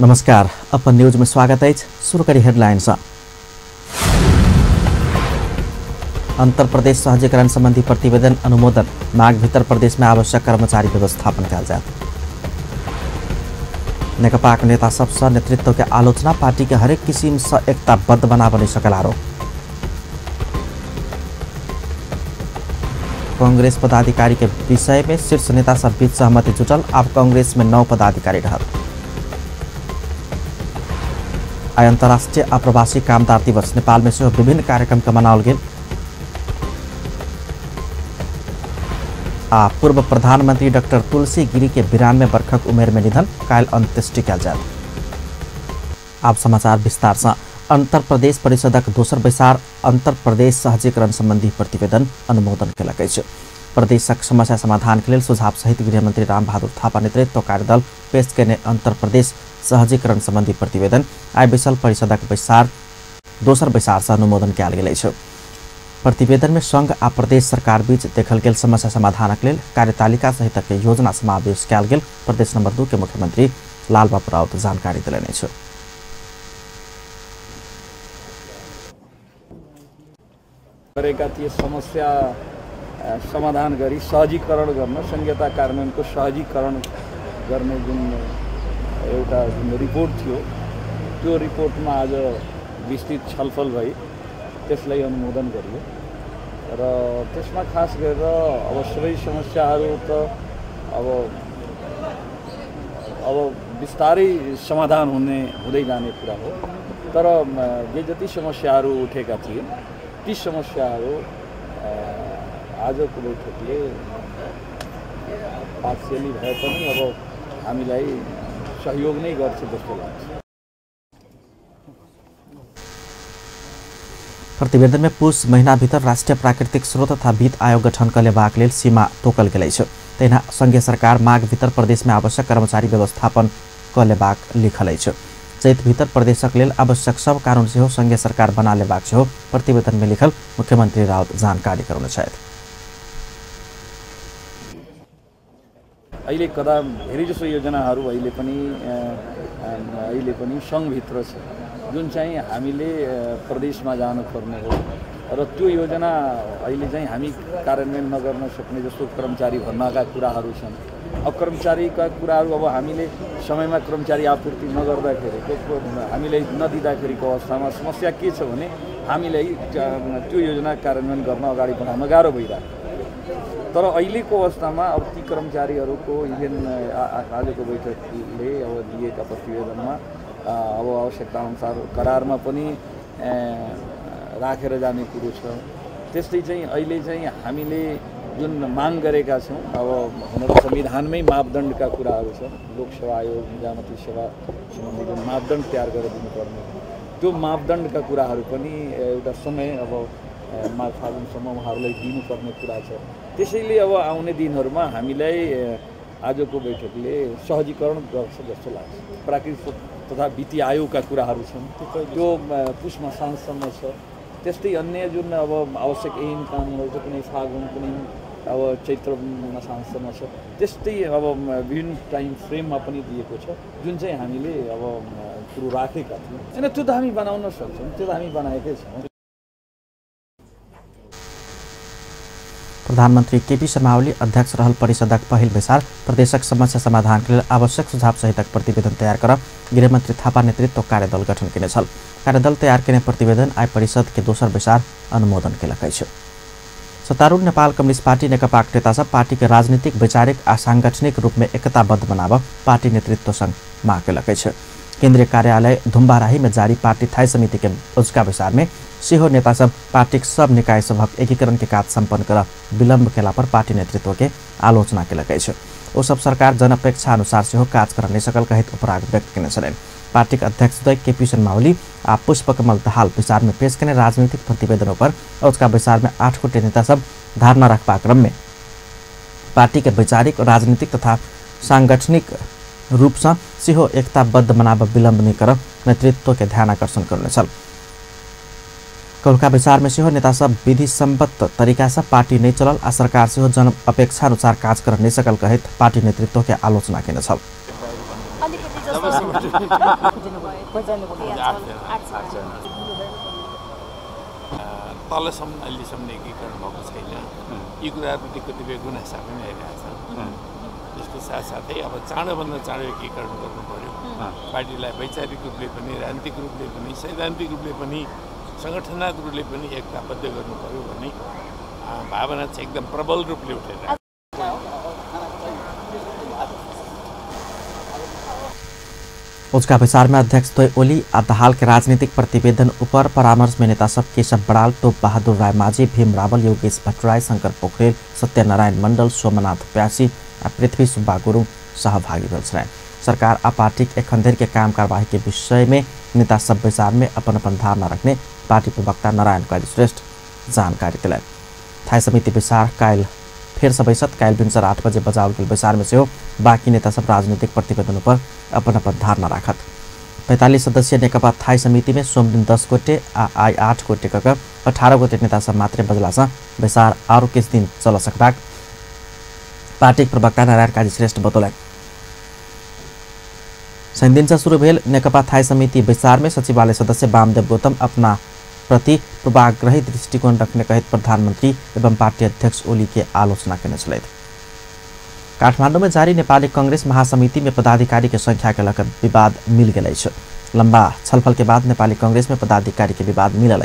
नमस्कार, upon news में स्वागत है। शुरू करी हेडलाइंस। अंतर प्रदेश सहजीकरण संबंधी प्रतिवेदन अनुमोदन। माघ भीतर प्रदेश में आवश्यक कर्मचारी व्यवस्थापन कल जाए। नेकपा नेता सब नेतृत्व के आलोचना। पार्टी के हरेक किसिम से एकताबद्ध बनाव नहीं सकल आरोप। कांग्रेस पदाधिकारी के विषय में शीर्ष नेता सब बीच सहमति जुटल। अब कांग्रेस में 9 पदाधिकारी रहल। आज अंतर्राष्ट्रीय अप्रवासी कामदार दिवस। नेपाल में से विभिन्न कार्यक्रम का मनाओल गेल। पूर्व प्रधानमंत्री डॉक्टर तुलसी गिरी के 92 वर्षक उमेर में निधन। काल अंत्येष्टि कल जाए। अब समाचार विस्तार से। अंतर प्रदेश परिषदक दोसर बैसार अंतर प्रदेश सहजीकरण संबंधी प्रतिवेदन अनुमोदन कयलक अछि। प्रदेशक समस्या समाधान के लिए सुझाव सहित गृहमंत्री रामबहादुर थापा नेतृत्व कार्यदल पेश केने अंतर प्रदेश सहजीकरण संबंधी प्रतिवेदन आइ बैसल परिषदक बैसार दोसर बैसार से अनुमोदन कयल गेल अछि। प्रतिवेदन में संघ आ प्रदेश सरकार बीच देखल गेल समस्या समाधानक लेल कार्यतालिका सहित के योजना समावेश कयल गेल। प्रदेश नंबर 2 के मुख्यमंत्री लालबाबू राउत जानकारी देलनि अछि। समस्या समाधान गरी सहजीकरण गर्न संहिता कार्यान्वयनको सहजीकरण गर्ने जुन एउटा रिपोर्ट थियो त्यो रिपोर्टमा आज विस्तृत छलफल भई त्यसलाई अनुमोदन गरियो र त्यसमा खास गरेर अब सबै समस्याहरू त अब बिस्तारै समाधान हुँदै जाने कुरा हो। तर जे जति समस्याहरू उठेका थिए ती समस्याहरू आजको बैठकले पार्शियली भए पनि अब हामीलाई सहयोग नै गर्छ जस्तो लाग्छ। प्रतिवेदन में पुष महीना भीतर राष्ट्रीय प्राकृतिक स्रोत तथा वित्त आयोग गठन करबाक लेल सीमा तोकल गेल अछि। तहिना संघीय सरकार माघ भीतर प्रदेश में आवश्यक कर्मचारी व्यवस्थापन करबाक लिखल अछि। चैत भीतर प्रदेशक लेल आवश्यक सब कानून से संघीय सरकार बना लेबाक से प्रतिवेदन में लिखल मुख्यमंत्री राउत जानकारी गराउन छथि। अहिले कदा धेरै जसो योजनाहरू अहिले पनि संघभित्र छ जुन चाहिँ हामीले प्रदेशमा जानुपर्ने हो र त्यो योजना अहिले चाहिँ हामी कार्यान्वयन नगर्न सक्ने जस्तो कर्मचारी भर्नाका कुराहरू छन्। अब कर्मचारीका कुराहरू अब हामीले समयमा कर्मचारी आपूर्ति नगर्दाखेरि हामीलाई नदिँदाखेरिको अवस्थामा समस्या के छ भने हामीलाई त्यो योजना कार्यान्वयन गर्न अगाडि बढाउन गाह्रो भइरहेको। तर अहिलेको अवस्थामा अब ती कर्मचारीहरूको इभेन आजको बैठकले अब दिएका प्रतिवेदनमा अब आवश्यकता अनुसार करारमा पनि राखेर जाने कुरो छ। त्यस्तै चाहिँ अहिले चाहिँ हामीले जुन माग गरेका छौँ अब हुन त संविधानमै मापदण्डका कुराहरू छन्। लोकसेवा आयोग निजामती सेवा सम्बन्धी जुन मापदण्ड तयार गरेर दिनुपर्ने त्यो मापदण्डका कुराहरू पनि एउटा समय अब माघ फागुनसम्म उहाँहरूलाई दिनुपर्ने कुरा छ। त्यसैले अब आउने दिनहरूमा हामीलाई आजको बैठकले सहजीकरण गर्छ जस्तो लाग्छ। प्राकृतिक तथा वित्तीय आयोगका कुराहरू छन् त्यो पुष मसान्तसम्म छ। त्यस्तै अन्य जुन अब आवश्यक ऐन कानुनहरू छ कुनै फागुन कुनै अब चैत्र मसान्तसम्म छ। त्यस्तै अब विभिन्न टाइम फ्रेममा पनि दिएको छ जुन चाहिँ हामीले अब कुरो राखेका थियौँ। होइन त्यो त हामी बनाउन सक्छौँ, त्यो त हामी बनाएकै छौँ। प्रधानमंत्री केपी शर्मा ओली अध्यक्ष रहल परिषदक पहिल बैसार प्रदेशक समस्या समाधान के लिए आवश्यक सुझाव सहितक प्रतिवेदन तैयार कर गृहमंत्री थापा नेतृत्व कार्यदल गठन केने छल। कार्यदल तैयार केने प्रतिवेदन आइ परिषद के दोसर बैसार अनुमोदन केलक अछि। सत्तारूढ़ नेपाल कम्युनिस्ट पार्टी नेकपा नेता सब पार्टी के राजनीतिक वैचारिक आ सांगठनिक रूप में एकताबद्ध बनाव पार्टी नेतृत्व संग मांग केलक अछि। केंद्रीय कार्यालय धुम्बाराही में जारी पार्टी थाई समिति के उजका बैसार में सेहो नेता सब पार्टी सब निकाय सभक एकीकरण के कार्य संपन्न कर विलम्ब केला पर पार्टी नेतृत्व के आलोचना केलक अछि। ओ सब सरकार जनअपेक्षा अनुसार सेहो कार्य कर नहीं सकल कहित उपराग व्यक्त केने छलनि। पार्टी के अध्यक्ष केपी शर्मा ओली आ पुष्पकमल दाहाल विचार में पेश केने राजनीतिक प्रतिवेदनों पर उजका बैसार में 8 गोटे नेता सब धारणा रखबा क्रम में पार्टी के वैचारिक राजनीतिक तथा सांगठनिक रूप से सेहो एकताबद्ध बनाव विलम्ब नहीं कर नेतृत्व के ध्यान आकर्षण करने छल। कौलका विचार में सेहो नेता सब विधि सम्मत तरीका से पार्टी नहीं चलल आ सरकार सेहो जन अपेक्षा अनुसार कार्य कर नहीं सकल कहित पार्टी नेतृत्व के आलोचना केने छल। तलसम्म अहिलेसम्म एकीकरण भएको छैन। यी कुराहरूप्रति कतिपय गुनासा पनि आइरहेछ। यसको साथसाथै अब चाँडोभन्दा चाँडो एकीकरण गर्नु पर्यो। पार्टीलाई वैचारिक रूपले पनि, राजनीतिक रूपले पनि, सैद्धान्तिक रूपले पनि, सङ्गठनात्मक रूपले पनि एकताबद्ध गर्नु पर्यो भन्ने भावना चाहिँ एकदम प्रबल रूपले उठेर उचका विचार में अध्यक्ष द्वय ओली हाल के राजनीतिक प्रतिवेदन ऊपर परामर्श में नेता सब केशव बड़ाल, टोप बहादुर राय माझी, भीम रावल, योगेश भट्टराई, शंकर पोखरेल, सत्यनारायण मंडल, सोमनाथ प्यासी और पृथ्वी सुब्बा गुरुङ सहभागी भेल। सरकार आ पार्टी एक खंडेर के काम कार्यवाही के विषय में नेता सब विचार में अपन अपन धारणा रखने पार्टी प्रवक्ता नारायण काजी श्रेष्ठ जानकारी दिलाए। थाई समिति विचार कायल फिर सबैसत कायल बिन्सर 8 बजे बजाउल गेल विचार में से हो बाकी नेता सब राजनीतिक प्रतिवेदन पर अपन अपन धारणा राखत। 45 सदस्यीय नेकपा थाई समिति में सोमदिन 10 गोटे आई 8 गोटे कक 18 गोटे नेता सब मात्रै बजला विचार आरो किस दिन चल सकता पार्टी प्रवक्ता नारायण काजी श्रेष्ठ बतौले। दिन से शुरू भेल नेकपा थाई समिति विचार में सचिवालय सदस्य वामदेव गौतम अपना प्रति पूर्वाग्रही दृष्टिकोण रखने कहित प्रधानमंत्री एवं पार्टी अध्यक्ष ओली के आलोचना करने चले। काठमांडू में जारी नेपाली कांग्रेस महासमिति में पदाधिकारी के संख्या के लेकर विवाद मिल गए। लंबा छलफल के बाद नेपाली कांग्रेस में पदाधिकारी के विवाद मिलल।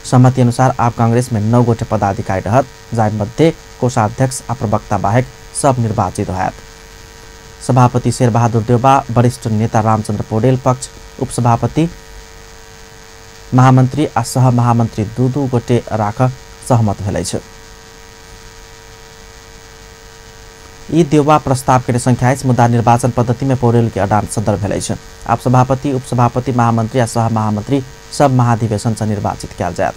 सहमति अनुसार आप कांग्रेस में 9 गोटे पदाधिकारी रहत, जाय मध्य कोषाध्यक्ष आ प्रवक्ता बाहेक सब निर्वाचित होयत। सभापति शेरबहादुर देउबा, वरिष्ठ नेता रामचंद्र पौडेल पक्ष, उपसभापति महामंत्री आ सह महामंत्री 2 गोटे राख सहमत भेलै। यी देउबा प्रस्ताव के संख्या मुद्दा निर्वाचन पद्धति में पौडेल के अडान सदर भेलै। आप सभापति, उपसभापति, महामंत्री आ सह महामंत्री सब महाधिवेशन से निर्वाचित कयल जायत।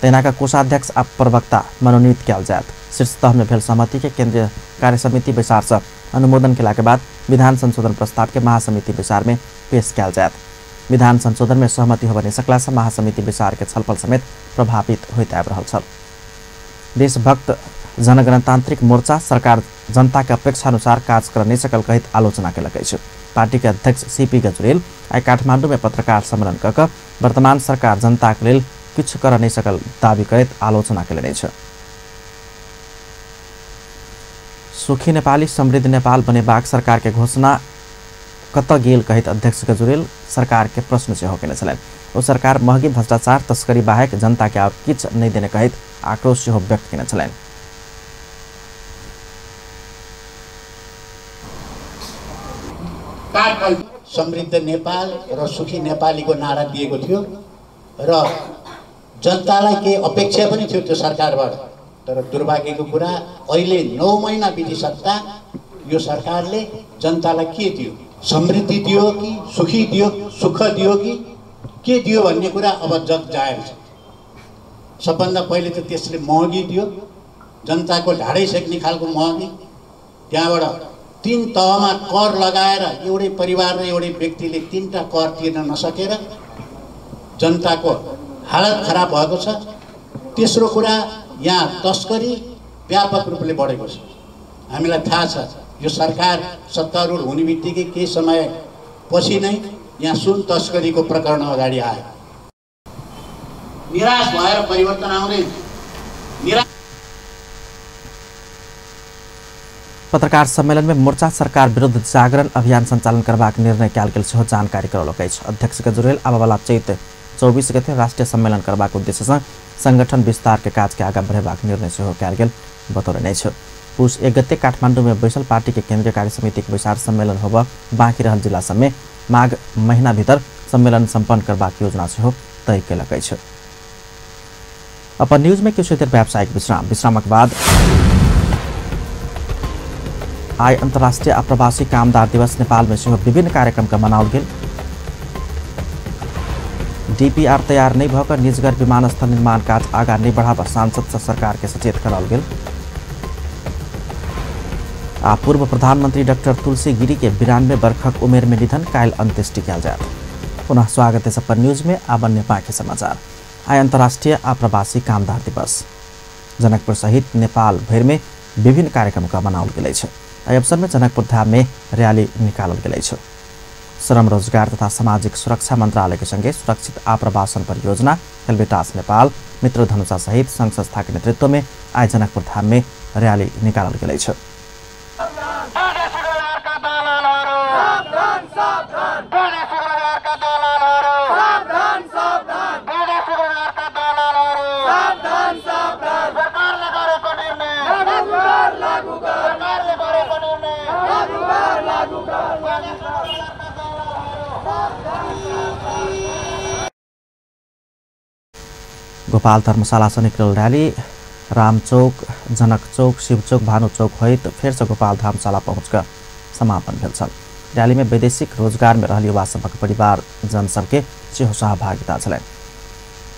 तैनाका कोषाध्यक्ष आ प्रवक्ता मनोनीत कयल जायत। शीर्ष तह में भेल सहमति के केंद्रीय कार्य समिति विचार से अनुमोदन के बाद विधान संशोधन प्रस्ताव के महासमिति विचार में पेश कयल जायत। विधान संशोधन में सहमति हो सकला से महासमिति विचार के छलफल समेत प्रभावित होइत आबि रहल छल। देशभक्त जनगणतांत्रिक मोर्चा सरकार जनता के अपेक्षा अनुसार कार्य कर नहीं सकल कहित आलोचना केलकै। पार्टी के अध्यक्ष सीपी गजुरेल आई काठमांडू में पत्रकार सम्मेलन कक वर्तमान सरकार जनता के लेल किछु कर नहीं सकल दावी करैत आलोचना केलनि। सुखी नेपाली समृद्ध नेपाल बनेबाक सरकार के घोषणा कत गेल कहित अध्यक्ष गजुरेल सरकार के प्रश्न से हो केने छलैन। ओ सरकार महंगी भ्रष्टाचार तस्करी बाहेक जनता के और किछ नहीं देने कहित आक्रोश से हो व्यक्त केने छलैन। समृद्ध नेपाल र सुखी नेपाली को नारा दिएको थियो र जनतालाई के अपेक्षा पनि थियो त्यो सरकारबाट। तर दुर्भाग्यको कुरा अहिले 9 महिना बितिसक्दा यो सरकारले जनतालाई के दियो, समृद्धि दियो कि सुखी दियो, सुख दियो कि के दियो भन्ने कुरा अब जग जाहेर छ। सबभन्दा पहिले त त्यसले महँगी दियो, जनताको ढाडै सेक्ने खालको महँगी। त्यहाँबाट 3 तहमा कर लगाएर एउटै परिवार र एउटै व्यक्तिले 3टा कर तिर्न नसकेर जनताको हालत खराब भएको छ। तेस्रो कुरा यहाँ तस्करी व्यापक रूपले बढेको छ। हामीलाई थाहा छ यो सरकार सत्तारूढ हुने बित्तिकै केही समय पछि नै यहाँ सुन तस्करीको प्रकरण अगाडि आयो। निराश भएर परिवर्तन आउँदैन। पत्रकार सम्मेलन में मोर्चा सरकार विरुद्ध जागरण अभियान संचालन करबाक निर्णय कयल गेल सेहो जानकारी करौलकै। अध्यक्ष गजुरेल आबवाला चैत 24 गते राष्ट्रिय सम्मेलन करबाक उद्देश्य से संगठन विस्तार के काज के आगा बढ़ेबाक निर्णय सेहो कयल गेल बतौलनि। पुष 1 गते काठमांडू में बैसल पार्टी के केंद्रीय कार्य समिति के विचार सम्मेलन होब बाँकी रहल जिला सब में माघ महीना भीतर सम्मेलन संपन्न करबाक योजना सेहो तय केलकै। अपन न्यूज में किछु देर व्यावसायिक विश्रामक बाद आई अंतर्राष्ट्रीय आप्रवासी कामदार दिवस नेपाल में सेहो विभिन्न कार्यक्रम का मनाओल गेल। डीपीआर तैयार नहीं भकर निजगर विमानस्थल निर्माण काज आगा नहीं बढ़ावा सांसद से सरकार के सचेत कराओल गेल। पूर्व प्रधानमंत्री डॉक्टर तुलसी गिरी के 92 वर्षक उमेर में निधन, कायल अंत्येष्टि किया जाए। पुनः स्वागत है अपन न्यूज में। आबन्य बाँकी समाचार। आई अंतर्राष्ट्रीय आप्रवासी कामदार दिवस जनकपुर सहित नेपाल भर में विभिन्न कार्यक्रम का मनाओल गेल। अवसर में जनकपुर धाम में रैली निकालल गेल। श्रम रोजगार तथा सामाजिक सुरक्षा मन्त्रालयको सँगै सुरक्षित आप्रवासन परियोजना हेल्वेटास नेपाल मित्र धनुषा सहित संघ संस्था के नेतृत्व में आज जनकपुर धाम में रैली निकालल गेलै छ। गोपाल धर्मशाला से निकलल रैली रामचौक, जनक चौक, शिवचौक, भानु चौक सहित फेर से गोपाल धर्मशाला पहुँचकर समापन भेल छल। रैली में वैदेशिक रोजगार में रहल युवा सभक परिवार जन सबके सेहो सहभागिता छलै।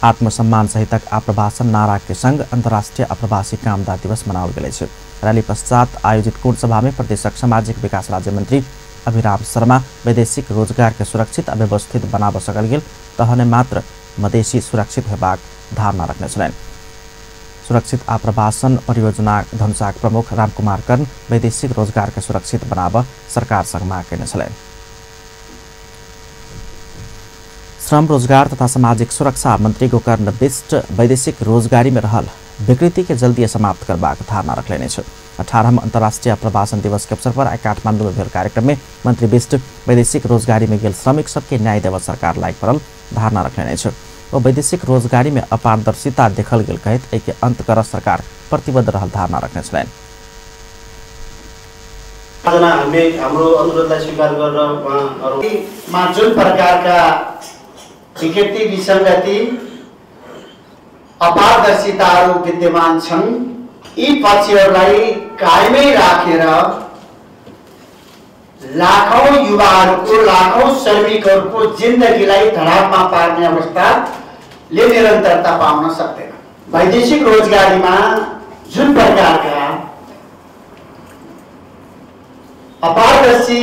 आत्मसम्मान सहितक आप्रवासन नारा के संग अंतर्राष्ट्रीय आप्रवासी कामदार दिवस मनाओल गेलै छै। रैली पश्चात आयोजित कोट सभा में प्रदेशक सामाजिक विकास राज्य मंत्री अभिराम शर्मा वैदेशिक रोजगार के सुरक्षित और व्यवस्थित बनाब सकल गेल तहने मात्र मधेसी सुरक्षित हेबाक धारणा रखने छलैन। सुरक्षित आप्रवासन परियोजना धनुषाक प्रमुख रामकुमार कर्ण वैदेशिक रोजगार के सुरक्षित बनाब सरकार संग माग केने छलैन। श्रम रोजगार तथा सामाजिक सुरक्षा मंत्री गोकर्ण बिष्ट वैदेशिक रोजगारी में रहल विकृति के जल्दी समाप्त करबाक धारणा रखलेने छ। 18वां अंतर्राष्ट्रीय आप्रवासन दिवस के अवसर पर आज काठमाडौँ में भेल कार्यक्रम में मंत्री बिष्ट वैदेशिक रोजगारी में गेल श्रमिक सबके न्याय देव सरकार लायक परल धारणा रखलेने छ। वो वैदेशिक रोजगारी में अपारदर्शिता देखल गेल कहित एके अंत कर सरकार प्रतिबद्ध रहल धारणा रखने छलैन। हाम्रो अनुरोधलाई स्वीकार गरेर जुन प्रकारका विकृति विसङ्गति अपारदर्शिताहरू विद्यमान छन् यी पक्षहरूलाई कायमै राखेर लाखौं युवाहरूको लाखौं श्रमिकहरूको जिन्दगीलाई धरापमा पार्ने अवस्थाले निरन्तरता पाउन सक्दैन। वैदेशिक रोजगारीमा जुन प्रकारका अपारदर्शी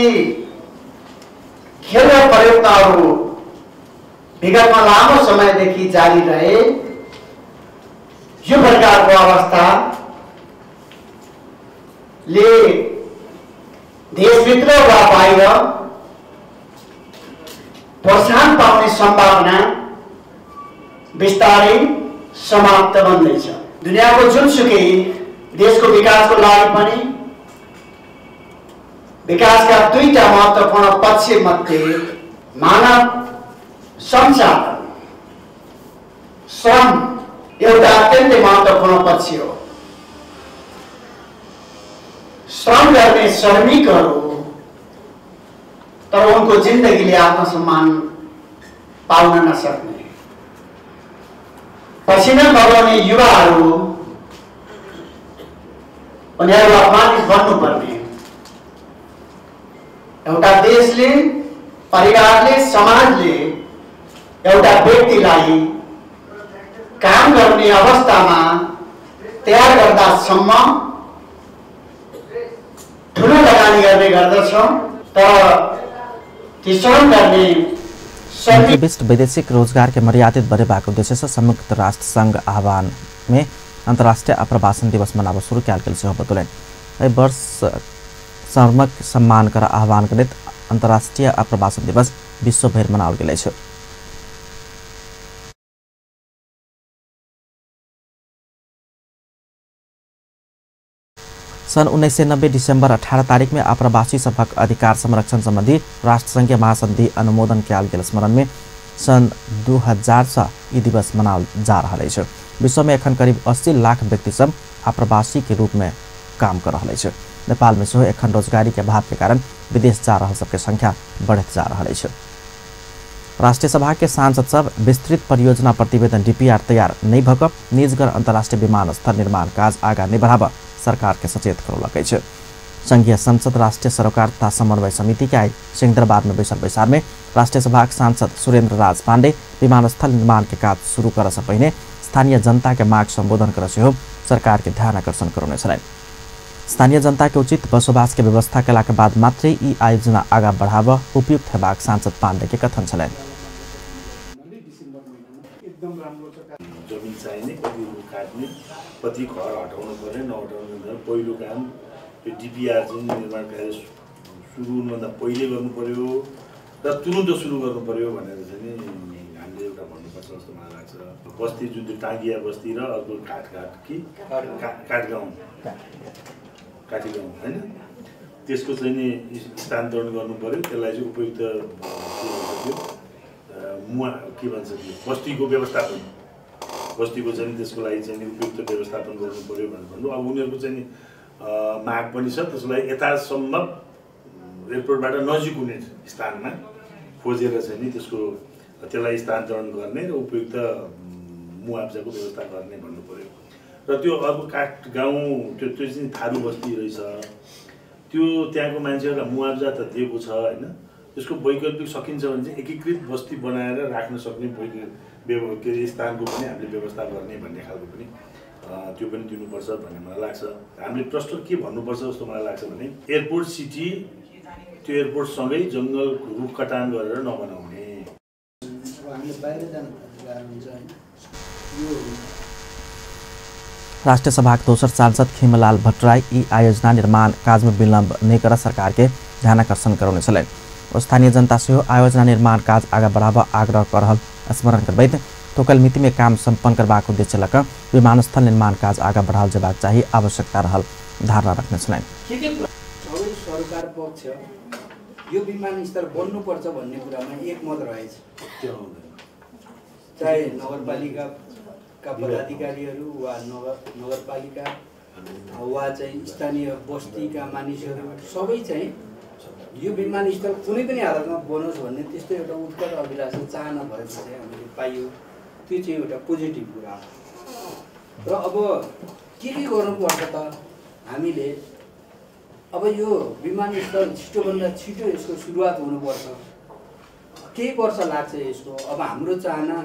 खेल र प्रयोगताहरू विगतमा लामो समयदेखि जारी रहे यो प्रकारको अवस्थाले देशभित्र वा बाहिर प्रोत्साहन पाउने सम्भावना बिस्तारै समाप्त बन्दैछ। दुनियाँको जुनसुकै देशको विकासको लागि पनि विकासका दुईटा महत्त्वपूर्ण पक्ष मध्ये मानव संसाधन श्रम एउटा अत्यन्तै महत्त्वपूर्ण पक्ष हो। श्रम गर्ने श्रमिकहरू तर उनको जिन्दगीले आत्मसम्मान पाउन नसक्ने पसिना बगाउने युवाहरू उनीहरू अपमानित बन्नुपर्ने एउटा देशले परिवारले समाजले एउटा व्यक्तिलाई काम गर्ने अवस्थामा तयार गर्दासम्म ठुलो लगानी गर्ने गर्दछौँ तर ती श्रम गर्ने मंत्री बिष्ट वैदेशिक रोजगार के मर्यादित बढ़ेबाक उद्देश्य से संयुक्त राष्ट्र संघ आह्वान में अंतर्राष्ट्रीय आप्रवासन दिवस मनाब शुरू कयल गेल सेहो बतौलनि। एहि वर्ष श्रमक सम्मान कर आह्वान करैत अंतर्राष्ट्रीय आप्रवासन दिवस विश्वभर मनाओल गेल अछि। सन 1990 डिसेंबर 18 तारीख में आप्रवासी सभक अधिकार संरक्षण संबंधी राष्ट्रसंघीय महासंधि अनुमोदन कयल गेल स्मरण में सन 2000 से यी दिवस मनाओल जा रहा है। विश्व में एखन करीब 80 लाख व्यक्ति सब आप्रवासी के रूप में काम कर रहा है। नेपाल में सेहो एखन रोजगारी के अभाव के कारण विदेश जा रहा सबके संख्या बढ़त जा रहा है। राष्ट्रीय सभा के सांसद सब विस्तृत परियोजना प्रतिवेदन डीपीआर तैयार नहीं भक निजगढ़ अंतर्राष्ट्रीय विमानस्थल निर्माण काज आगा नहीं बढ़ाब सरकार के सचेत करौलकै छ। संघीय संसद राष्ट्रीय सरोकार तथा समन्वय समिति के आई सिंहदरबार में बैसल बैसार में राष्ट्रीय सभा सांसद सुरेंद्र राज पांडे विमानस्थल निर्माण के काज शुरू कर से पहले स्थानीय जनता के माग संबोधन कर से सरकार के ध्यान आकर्षण करने छलैन। स्थानीय जनता के उचित बसोबास के व्यवस्था कला के बाद मात्रै यी आयोजना आगा बढ़ाब उपयुक्त हेबाक सांसद पांडे के कथन छलैन। जमिन चाहिने कति काट्ने कति घर हटाउनु पर्ने नहटाउनु पहिलो काम यो डीपीआर चाहिँ निर्माण कार्य सुरु हुनुभन्दा पहिले गर्नु पर्यो। र तुरुन्त सुरु गर्नु पर्यो भनेर चाहिँ नि हामीले एउटा भन्नुपर्छ जस्तो मलाई लाग्छ। बस्ती जुन चाहिँ टाँगिया बस्ती र अर्को काठगाउँ होइन, त्यसको चाहिँ नि स्थानान्तरण गर्नु पर्यो। त्यसलाई चाहिँ उपयुक्त के भन्छ त्यो बस्तीको व्यवस्थापन, बस्तीको चाहिँ त्यसको लागि चाहिँ उपयुक्त व्यवस्थापन गर्नु पर्यो भनेर भन्नु। अब उनीहरूको चाहिँ माग पनि छ, त्यसलाई यथासम्भव एयरपोर्टबाट नजिक हुने स्थानमा खोजेर चाहिँ नि त्यसलाई स्थानान्तरण गर्ने र उपयुक्त मुआब्जाको व्यवस्था गर्ने भन्नु पर्यो। र त्यो अर्को काठगाउँ त्यो चाहिँ थारू बस्ती रहेछ, त्यो त्यहाँको मान्छेहरूलाई मुआब्जा त दिएको छ होइन, त्यसको वैकल्पिक सकिन्छ भने चाहिँ एकीकृत बस्ती बनाएर राख्न सक्ने के अरे स्थानको पनि हामीले व्यवस्था गर्ने भन्ने खालको पनि त्यो पनि दिनुपर्छ भन्ने मलाई लाग्छ। हामीले प्रश्न के भन्नुपर्छ जस्तो मलाई लाग्छ भने एयरपोर्ट सिटी त्यो एयरपोर्टसँगै जङ्गल रुख कटान गरेर नबनाउने। राष्ट्रिय सभा के दोसर सांसद खिमलाल भट्टराई यी आयोजना निर्माण काज में विलम्ब नहीं कर सरकार के ध्यानाकर्षण कराउने छन्। स्थानीय जनता से आयोजना निर्माण काज आगा बढ़ावा आग्रह कर रहल स्मरण करबैत तोकल मिति में काम सम्पन्न करबाक उद्देश्य लक विमानस्थल निर्माण काज आगा बढ़ाल जेबाक चाहिए आवश्यकता रहल धारणा रख्ने छन्। सरकार पक्ष यो विमानस्थल बन्नुपर्छ भन्ने कुरामा एकमत रहेछ, चाहे नगरपालिकाका पदाधिकारीहरू वा नगरपालिका वा चाहिँ स्थानीय बस्तीका मानिसहरू सबै चाहिँ यो विमानस्थल कुनै पनि हालतमा बनोस् भन्ने त्यस्तो एउटा उत्कट अभिलाषा चाहना भएको चाहिँ हामीले पाइयो। त्यो चाहिँ एउटा पोजिटिभ कुरा हो। र अब के गर्नुपर्छ त हामीले, अब यो विमानस्थल छिटोभन्दा छिटो यसको सुरुवात हुनुपर्छ। केही वर्ष लाग्छ यसको, अब हाम्रो चाहना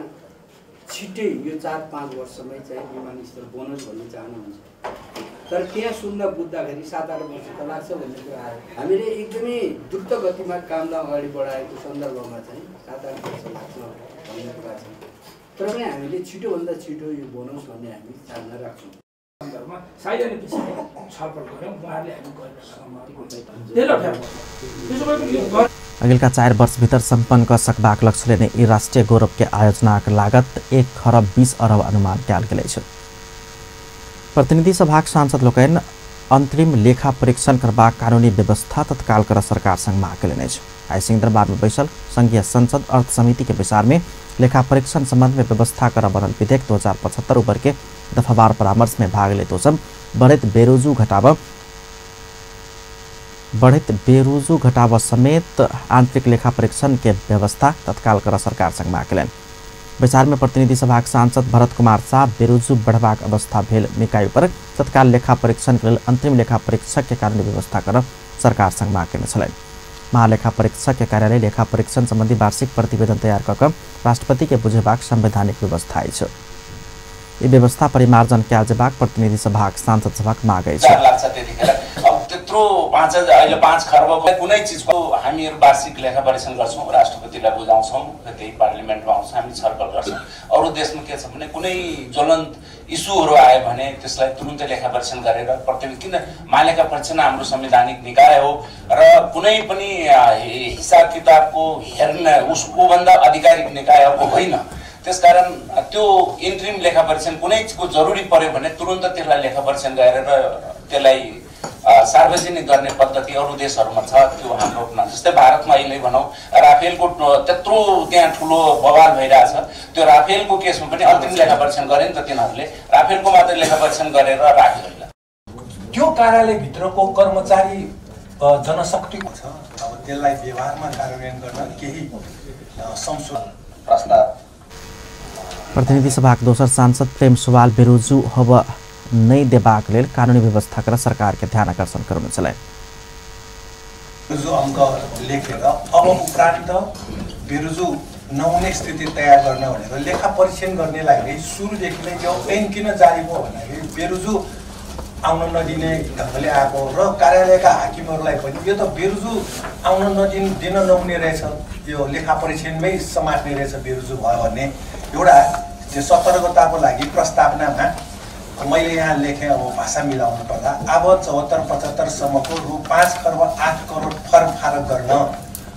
छिट्टै यो 4-5 वर्षमै चाहिँ विमानस्थल बनोस् भन्ने चाहना हुन्छ। तर त्यहाँ सुन्दा बुझ्दाखेरि 7-8 वर्ष त लाग्छ भन्ने कुरा आयो। हामीले एकदमै द्रुत गतिमा कामलाई अगाडि बढाएको सन्दर्भमा चाहिँ 7-8 वर्ष लाग्छ भन्ने कुरा छ। तर पनि हामीले छिटोभन्दा छिटो यो बनोस् भन्ने हामी चाहना राख्छौँ। सार्वजनिक विषयमा छलफल गऱ्यौँ, उहाँहरूले हामी गरेर अघिल्का 4 वर्षभित्र सम्पन्न कर सकबाक लक्ष्यले नै यी राष्ट्रिय गौरव के आयोजनाक लागत 1 खरब 20 अरब अनुमान कयल गेल छ। प्रतिनिधि सभाक सांसद लोकनि अंतरिम लेखा परीक्षण करबाक कानूनी व्यवस्था तत्काल कर सरकार संग माग केलनि अछि। आई सिंहदरबार में बैसल संघीय संसद अर्थ समिति के विचार में लेखा परीक्षण संबंध में व्यवस्था कर बनल विधेयक 2075 ऊपर के दफावार परामर्श में भाग लेते सब बढ़त बेरोजू घटाव समेत आंतरिक लेखा परीक्षण के व्यवस्था तत्काल कर सरकार संग माग केलनि। विचार में प्रतिनिधि सभा सांसद भरत कुमार शाह बेरोजू बढ़बाक अवस्था भेल निकाय पर तत्काल लेखा परीक्षण के लिए अंतरिम लेखा परीक्षक के कारण व्यवस्था कर सरकार संग माग केने छलनि। महालेखा परीक्षक के कार्यालय लेखा परीक्षण संबंधी वार्षिक प्रतिवेदन तैयार कर राष्ट्रपति के बुझेबाक संवैधानिक व्यवस्था अछि। यी व्यवस्था परिमार्जन क्या जेबाक प्रतिनिधि सभा सांसद सभाक माग अछि। त्यत्रो 5 खर्ब कुनै चीजको हामीहरु वार्षिक लेखा परीक्षण गर्छौं, राष्ट्रपतिलाई बुझाउँछौं, त्यही पार्लिमेन्टमा आउँछ, हामी छलफल गर्छौं। अरु देशमा के छ भने कुनै ज्वलन्त इस्युहरु आए भने त्यसलाई तुरुन्तै लेखा परीक्षण गरेर किन महालेखा परीक्षण हाम्रो संवैधानिक निकाय हो र कुनै पनि हिसाब किताबको हेर्ने उसको भन्दा आधिकारिक निकाय होइन। त्यसकारण त्यो इन्ट्रिम लेखा परीक्षण कुनै चीजको जरुरी पर्यो भने तुरुन्त त्यसलाई लेखा परीक्षण गरेर त्यसलाई सार्वजनिक गर्ने पद्धति अरु देशहरुमा छ। त्यो हाम्रो जस्तै भारतमा अहिले भनौं राफेलको त्यत्रो त्यहाँ ठुलो बवाल भइरहेछ, त्यो राफेलको केसमा पनि अन्तिम लेखा परीक्षण गरे नि त तिनीहरूले, राफेलको मात्र लेखा परीक्षण गरेर राख्यो होइन। त्यो कार्यालय भित्रको कर्मचारी जनशक्ति छ, अब त्यसलाई व्यवहारमा कार्यान्वयन गर्न केही संशोधन प्रस्ताव। प्रतिनिधि सभा दोसर सांसद प्रेम सुवाल बेरोजू हब नहीं देबाक लेल कानूनी व्यवस्था कर सरकार के ध्यान आकर्षण कराउने छलनि। बेरोजू अङ्क लेखेर अब उपरान्त बेरोजू नहुने स्थिति तयार गर्न भनेर लेखा परीक्षण गर्नेलाई नै सुरुदेखि नै यो ऐन किन जारी भयो भन्दाखेरि बेरोजू आउन नदिने ढङ्गले आएको र कार्यालयका हाकिमहरूलाई पनि यो त बेरोजू आउन दिन नहुने रहेछ, यो लेखा परीक्षणमै समात्ने रहेछ बेरोजू भयो भन्ने एउटा सतर्कताको लागि प्रस्तावनामा मैले यहाँ लेखेँ। अब भाषा मिलाउनु पर्दा अब 74-75 सम्मको रु 5 खर्ब 8 करोड फर्म फारक गर्न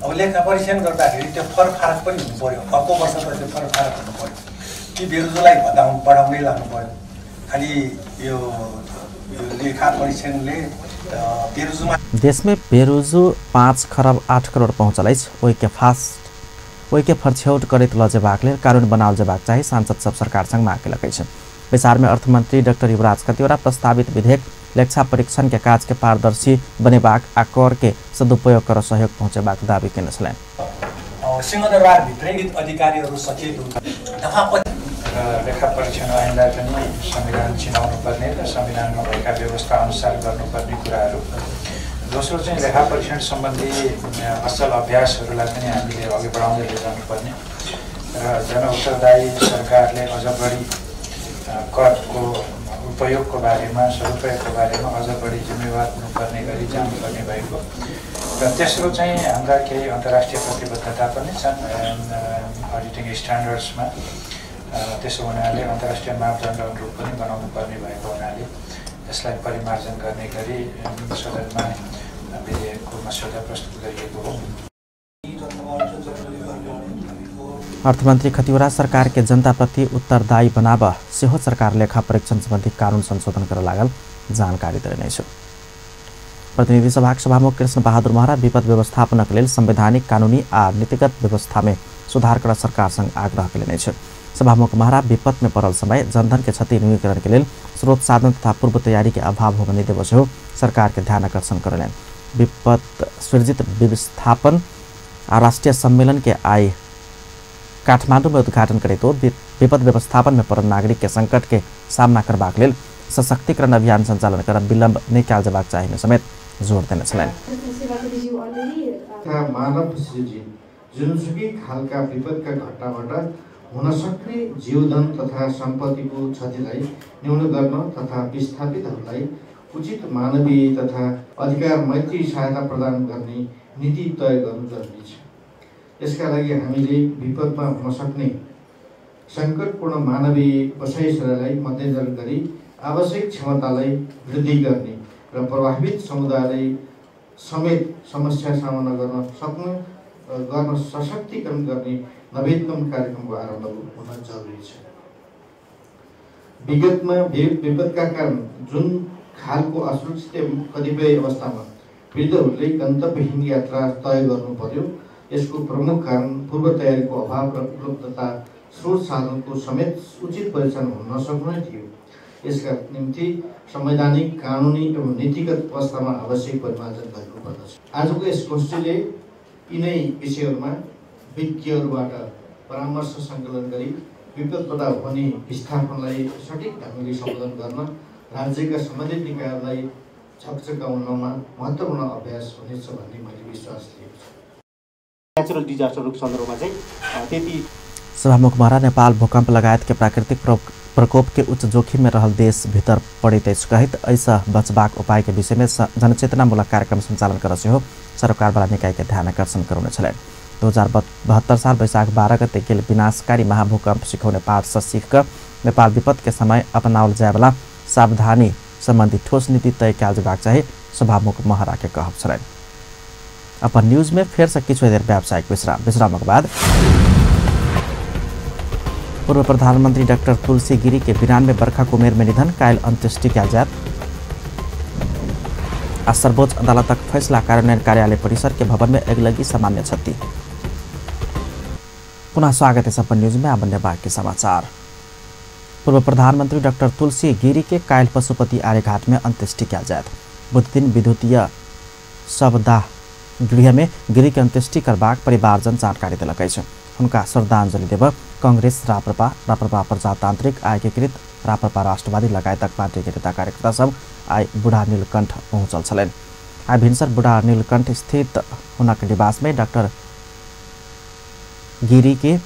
अब लेखा परीक्षण गर्दाखेरि त्यो फरक पनि हुनु पर्यो, अर्को वर्ष त त्यो फरक हुनु पर्यो कि बेरोजगारलाई बढाउँदै लानु पर्यो। खालि यो लेखा परीक्षणले बेरोजगार देशमै बेरोजु 5 खरब 8 करोड पहुँचलै ओइके फरछौट करित लजेबाक लेल कानून बनावल जेबाक चाहिँ सांसद सब सरकार संग माग लगे छन्। विचार में अर्थमंत्री डॉक्टर युवराज खतिवड़ा प्रस्तावित विधेयक लेखा परीक्षण के काज के पारदर्शी बनेबाक आ कर के सदुपयोग कर सहयोग पहुँचेबाक दावी केने छलैन। सिंहदरबार भित्रै अधिकारीहरू सचेत हुन्। लेखा परीक्षण ऐनलाई पनि संविधान चिनाउनु पर्ने र संविधानमा भएका व्यवस्था अनुसार गर्नुपर्ने कुराहरू। दोस्रो चाहिँ लेखा परीक्षण सम्बन्धी असल अभ्यासहरूलाई पनि हामीले अघि बढाउँदै लैजानुपर्ने र जनउत्तरदायी सरकारले अझ बढी करको उपयोगको बारेमा सदुपयोगको बारेमा अझ बढी जिम्मेवार हुनुपर्ने गरी जानुपर्ने भएको र तेस्रो चाहिँ हाम्रा केही अन्तर्राष्ट्रिय प्रतिबद्धता पनि छन् अडिटिङ स्ट्यान्डर्ड्समा। त्यसो हुनाले अन्तर्राष्ट्रिय मापदण्ड अनुरूप पनि बनाउनु पर्ने भएको हुनाले यसलाई परिमार्जन गर्ने गरी सदनमा विधेयकको मस्यौदा प्रस्तुत गरिएको हो। अर्थमन्त्री खतिवड़ा सरकार के जनता प्रति उत्तरदायी बनाब सेहो सरकार लेखा परीक्षण सम्बन्धी कानून संशोधन कर लागल जानकारी देने छु। प्रतिनिधि सभा सभामुख कृष्ण बहादुर महरा विपद व्यवस्थापनक लेल संवैधानिक कानूनी आ नीतिगत व्यवस्था में सुधार कर सरकार संग आग्रह करेने छु। सभामुख महरा विपद में पड़ल समय जनधन के क्षति न्यूनीकरण के लिए स्रोत साधन तथा पूर्व तैयारी के अभाव हो बने देव सेहो सरकार के ध्यान आकर्षण करें। विपद सृजित व्यवस्थापन आ राष्ट्रीय सम्मेलन के आई काठमांडू में उद्घाटन करे तो विपद व्यवस्थापन में पड़ल नागरिक के संकट के सामना करबाक लेल सशक्तिकरण अभियान संचालन कर विलम्ब नहीं कयल जेबाक चाहिए समेत जोड़ देने छलैन। मानव सृजित जुनसुकै खालका विपदका घटनाबाट हुन सक्ने जीवधन तथा सम्पत्तिको क्षतिलाई न्यून गर्न तथा विस्थापितहरूलाई उचित मानवीय तथा अधिकार मैत्री सहायता प्रदान गर्ने नीति तय गर्नु जरुरी छ। यसका लागि हामीले विपदमा हुन सक्ने सङ्कटपूर्ण मानवीय बसाइसरालाई मध्यनजर गरी आवश्यक क्षमतालाई वृद्धि गर्ने र प्रभावित समुदायलाई समेत समस्या सामना गर्न सशक्तिकरण गर्ने नवीनतम कार्यक्रमको आरम्भ हुन जरुरी छ। विगतमा विपदका कारण जुन खालको असुरक्षित कतिपय अवस्थामा वृद्धहरूले गन्तव्यहीन यात्रा तय गर्नु पर्यो, यसको प्रमुख कारण पूर्व तयारीको अभाव र उपलब्धता स्रोत साधनको समेत उचित परिचालन हुन नसक्नु नै थियो। यसका निम्ति संवैधानिक कानूनी एवं नीतिगत अवस्थामा आवश्यक परिमार्जन गर्नुपर्दछ। आजको यस गोष्ठीले यिनै विषयहरूमा विज्ञहरूबाट परामर्श सङ्कलन गरी विपदबाट हुने विस्थापनलाई सठिक ढङ्गले सम्बोधन गर्न राज्यका सम्बन्धित निकायहरूलाई झकझकाउनमा महत्त्वपूर्ण अभ्यास हुनेछ भन्ने मैले विश्वास लिएको छु। नेचुरल डिजास्टरको सन्दर्भमा चाहिँ त्यति सभामुख महरा नेपाल भूकंप लगायत के प्राकृतिक प्रकोप के उच्च जोखिम में रहल देश भीतर पड़ित कहित ऐसा बचबाक उपाय के विषय में जनचेतनामूलक कार्यक्रम संचालन कर सेहो सरकारवाला निकाय के ध्यान आकर्षण कराउने छलैन। 2072 साल वैशाख 12 गते गेल विनाशकारी महाभूकंप सिखाउने पाठ से सीख नेपाल विपद के समय अपनावल जाए वाला सावधानी संबंधी ठोस नीति तय कयल जेबाक चाही सभामुख महरा के कहब छलैन। अपन न्यूज में फिर से किछु देर व्यावसायिक विश्रामक बाद पूर्व प्रधानमंत्री डॉक्टर तुलसी गिरी के 92 वर्षक उमेर में निधन, कायल अंत्येष्टि कयल जायत। आज सर्वोच्च अदालतक फैसला कार्यान्वयन कार्यालय परिसर के भवन में अगलगी सामान्य क्षति। पुनः स्वागत है सपन न्यूज में। अब बाकी समाचार। पूर्व प्रधानमंत्री डॉक्टर तुलसी गिरी के कायल पशुपति आर्यघाट में अंत्येष्टि कयल जायत। बुध दिन विद्युतीय शवदाह गृह में गिरी के अंत्येष्टि करबाक परिवारजन जानकारी दिलकै छ। उनका श्रद्धांजलि देव कांग्रेस, राप्रपा प्रजातांत्रिक, एकीकृत राप्रपा राष्ट्रवादी लगायतक पार्टी के नेता कार्यकर्ता सब आई बुढ़ा नीलकंठ पहुंचल छलैन। आई भिनसर बुढ़ा नीलकंठ स्थित हुनक निवास में डॉक्टर गिरी के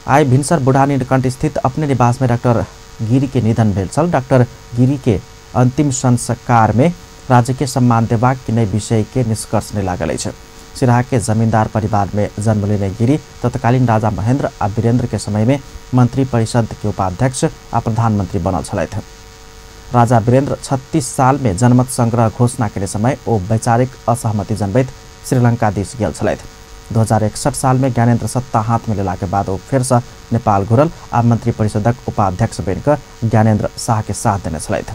अपने निवास में डॉक्टर गिरी के निधन भेल छल। डॉक्टर गिरी के अंतिम संस्कार में राज्य के सम्मान देबाक कि नई विषय के निष्कर्ष ने लागल छ। सिराहा के जमींदार परिवार में जन्म लेने गिरी तत्कालीन राजा महेंद्र आ वीरेंद्र के समय में मंत्री परिषद के उपाध्यक्ष आ प्रधानमंत्री बनल छलैथ। राजा वीरेंद्र 36 साल में जनमत संग्रह घोषणा के समय ओ वैचारिक असहमति जनबैत श्रीलंका देश गेल छलथि। 2061 साल में ज्ञानेन्द्र सत्ता हाथ में लेला के बाद वो फिर से नेपाल घुरल आ मंत्री परिषदक उपाध्यक्ष बनिकर ज्ञानेन्द्र शाह के साथ देने छलथि।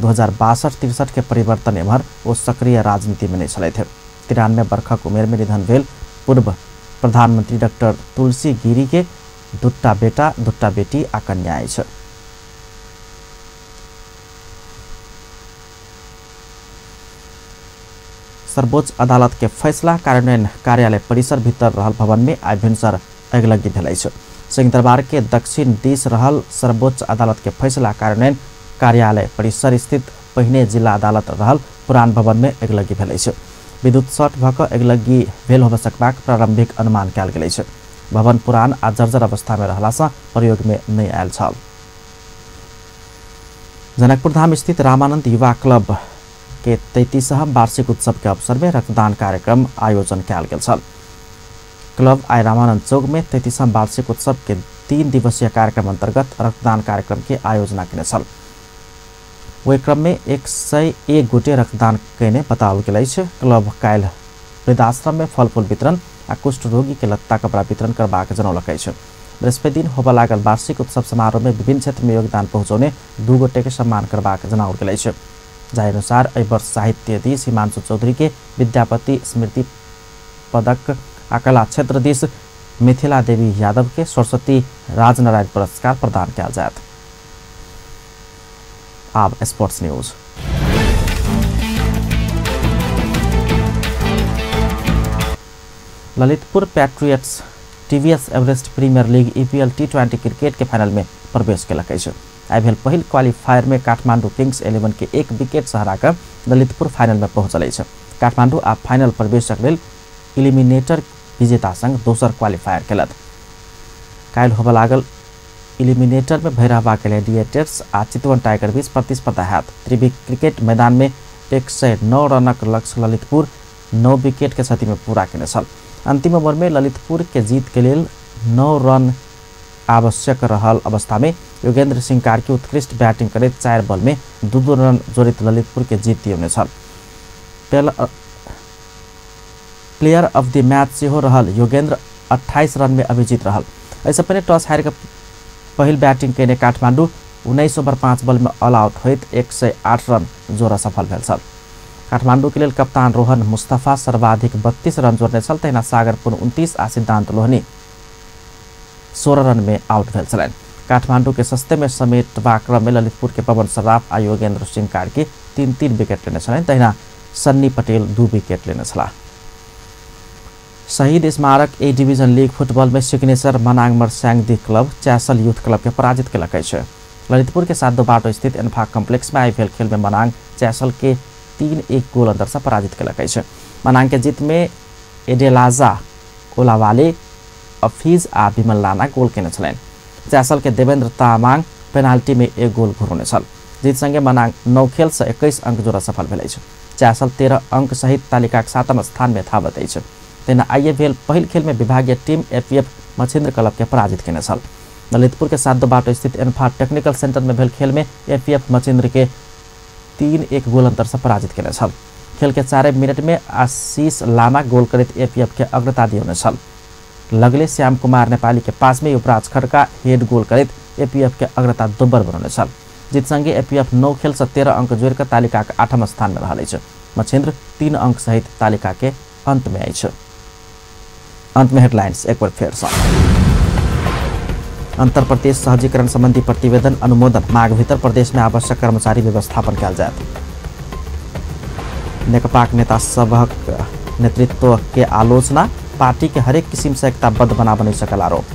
2062-63 के परिवर्तन एम्हर वो सक्रिय राजनीति में नहीं छलथि। 93 वर्षक उमेर में निधन भेल पूर्व प्रधानमंत्री डॉक्टर तुलसी गिरी के दुट्टा बेटा दुट्टा बेटी आ कन्या अछि। सर्वोच्च अदालत के फैसला कार्यान्वयन कार्यालय परिसर भीतर रहल भवन में आइ भिनसर अगिलगी भेल अछि। सिंहदरबार के दक्षिण दिस रहल सर्वोच्च अदालत के फैसला कार्यान्वयन कार्यालय परिसर स्थित पहिने जिला अदालत रहल पुरान भवन में अगिलगी भेल अछि। विद्युत शॉर्ट भऽ कऽ अगिलगी भेल होबऽ सकबाक प्रारंभिक अनुमान कयल गेल अछि। भवन पुरान आ जर्जर अवस्था में रहलासँ प्रयोग में नहि आयल छल। जनकपुर धाम स्थित रामानंद युवा क्लब के 33वां वार्षिक उत्सव के अवसर में रक्तदान कार्यक्रम आयोजन कयल गेल छल। क्लब आई रामानंद चौक में 33वां वार्षिक उत्सव के 3 दिवसीय कार्यक्रम अंतर्गत रक्तदान कार्यक्रम के आयोजना केने छल। ओहि क्रम में 101 गोटे रक्तदान कयने बताओल गेल अछि। क्लब काल्हि वृद्धाश्रम में फल फूल वितरण आ कुष्ठ रोगी के लत्ता कपड़ा वितरण करबाक जनौलक अछि। बृहस्पति दिन होबऽ लागल वार्षिक उत्सव समारोह में विभिन्न क्षेत्र में योगदान पहुँचौने 2 गोटे के सम्मान करबाक जनाओल गेल अछि। जाहि अनुसार एहि वर्ष साहित्य दिस हिमांशु चौधरी के विद्यापति स्मृति पदक आ कला क्षेत्र दिस मिथिला देवी यादव के सरस्वती राजनारायण पुरस्कार प्रदान कयल जायत। अब sports news. Lalitpur Patriots TVS Everest Premier League EPL T20 cricket के फाइनल में प्रवेश केलक अछि। आई भेल पहिल क्वालिफायर में काठमांडू किंग्स 11 के 1 विकेट से हरा कर ललितपुर फाइनल में पहुंचल अछि। काठमांडू आ फाइनल प्रवेशक लेल इलिमिनेटर विजेता संग दोसर क्वालिफायर खेलत। काल्हि होबऽ लागल इलिमिनेटर में भैरहवा ग्लैडिएटर्स आ चितवन टाइगर बीच प्रतिस्पर्धा हैत। त्रिवी क्रिकेट मैदान में 109 रनक लक्ष्य ललितपुर 9 विकेट के क्षति में पूरा केने छल। अंतिम ओवर में ललितपुर के जीत के लेल 9 रन आवश्यक रहल अवस्था में योगेंद्र सिंह कार्की उत्कृष्ट बैटिंग करैत 4 बॉल में 2-2 रन जोड़ित ललितपुर के जीत दियौने छल। प्लेयर ऑफ द मैच सेहो रहल योगेंद्र 28 रन में अभिजीत रहल। ऐसे पहिने टॉस हारि पहिल बैटिंग केने काठमांडू 19 ओवर 5 बॉल में ऑल आउट होइत 108 रन जोड़ा सफल भेल छल। काठमांडू के लेल कप्तान रोहन मुस्तफा सर्वाधिक 32 रन जोड़ने छल। तहिना सागर पुन 29 आ सिद्धांत लोहनी 16 रन में आउट भेल छलनि। काठमांडू के सस्ते में समेटवा क्रम में ललितपुर के पवन सर्राफ आ योगेंद्र सिंह कार्की 3-3 विकेट लेने छलनि। तहिना सन्नी पटेल 2 विकेट लेने छलाह। शहीद स्मारक ए डिवीजन लीग फुटबॉल में signature Manang Marsyangdi club Chyasal youth club के पराजित केलक अछि। ललितपुर के 7 बाटो स्थित एन्फा कम्प्लेक्स में आई भेल खेल में मनाङ च्यासल के 3-1 गोल अंतर से पराजित केलक अछि। मनाङ के जीत में एडेलाजा ओलावाले अफीज आ विमल लाना गोल केने छलनि। च्यासल के देवेंद्र तामाङ पेनाल्टी में 1 गोल घुरौने छल। जीत संगे मनाङ 9 खेल से 21 अंक जोड़ा सफल भेल अछि। च्यासल 13 अंक सहित तालिकाक 7म स्थान में थावत अछि। तेना आइए भेल पहिल खेल में विभागीय टीम APF मछिन्द्र क्लब के पराजित केने छल। ललितपुर के 7 बाटो स्थित एन्फा टेक्निकल सेंटर में भेल खेल में APF मछिन्द्र के 3-1 गोल अंतर से पराजित केने छल। खेल के 4 मिनट में आशीष लामा गोल करैत APF के अग्रता दियौने छल। लगले श्याम कुमार नेपाली के 5 में युवराज खड्का हेड गोल करैत APF के अग्रता दोब्बर बनौने छल। जीत संगे APF 9 खेल से 13 अंक जोड़ कर तालिका के 8म स्थान में रहल अछि। मछिन्द्र 3 अंक सहित तालिका के अंत में अछि। अंत में हेडलाइंस एक बार फिर से। अंतर प्रदेश सहजीकरण संबंधी प्रतिवेदन अनुमोदन माघ भीतर प्रदेश में आवश्यक कर्मचारी व्यवस्थापन कयल जायत। नेकपा नेता सबक नेतृत्व के आलोचना पार्टी के हरेक किसिम से एकताबद्ध बनाबऽ नहीं सकल आरोप।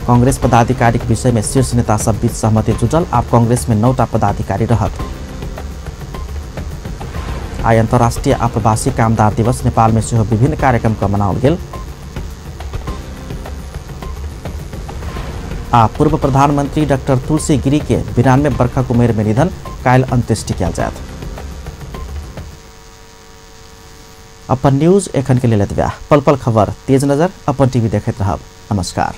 कांग्रेस पदाधिकारी के विषय में शीर्ष नेता सब बीच सहमति जुटल। आप कांग्रेस में 9टा पदाधिकारी रहत। आई अंतर्राष्ट्रीय आप्रवासी कामदार दिवस नेपाल में सेहो विभिन्न कार्यक्रम का मनाओल गेल। आ पूर्व प्रधानमंत्री डॉक्टर तुलसी गिरी के 92 वर्षक उमेर में निधन काल्हि अंत्येष्टि कयल जायत। अपन न्यूज एखन के लेल एतबे। पल पल खबर तेज नजर अपन टीवी देखैत रहब। नमस्कार।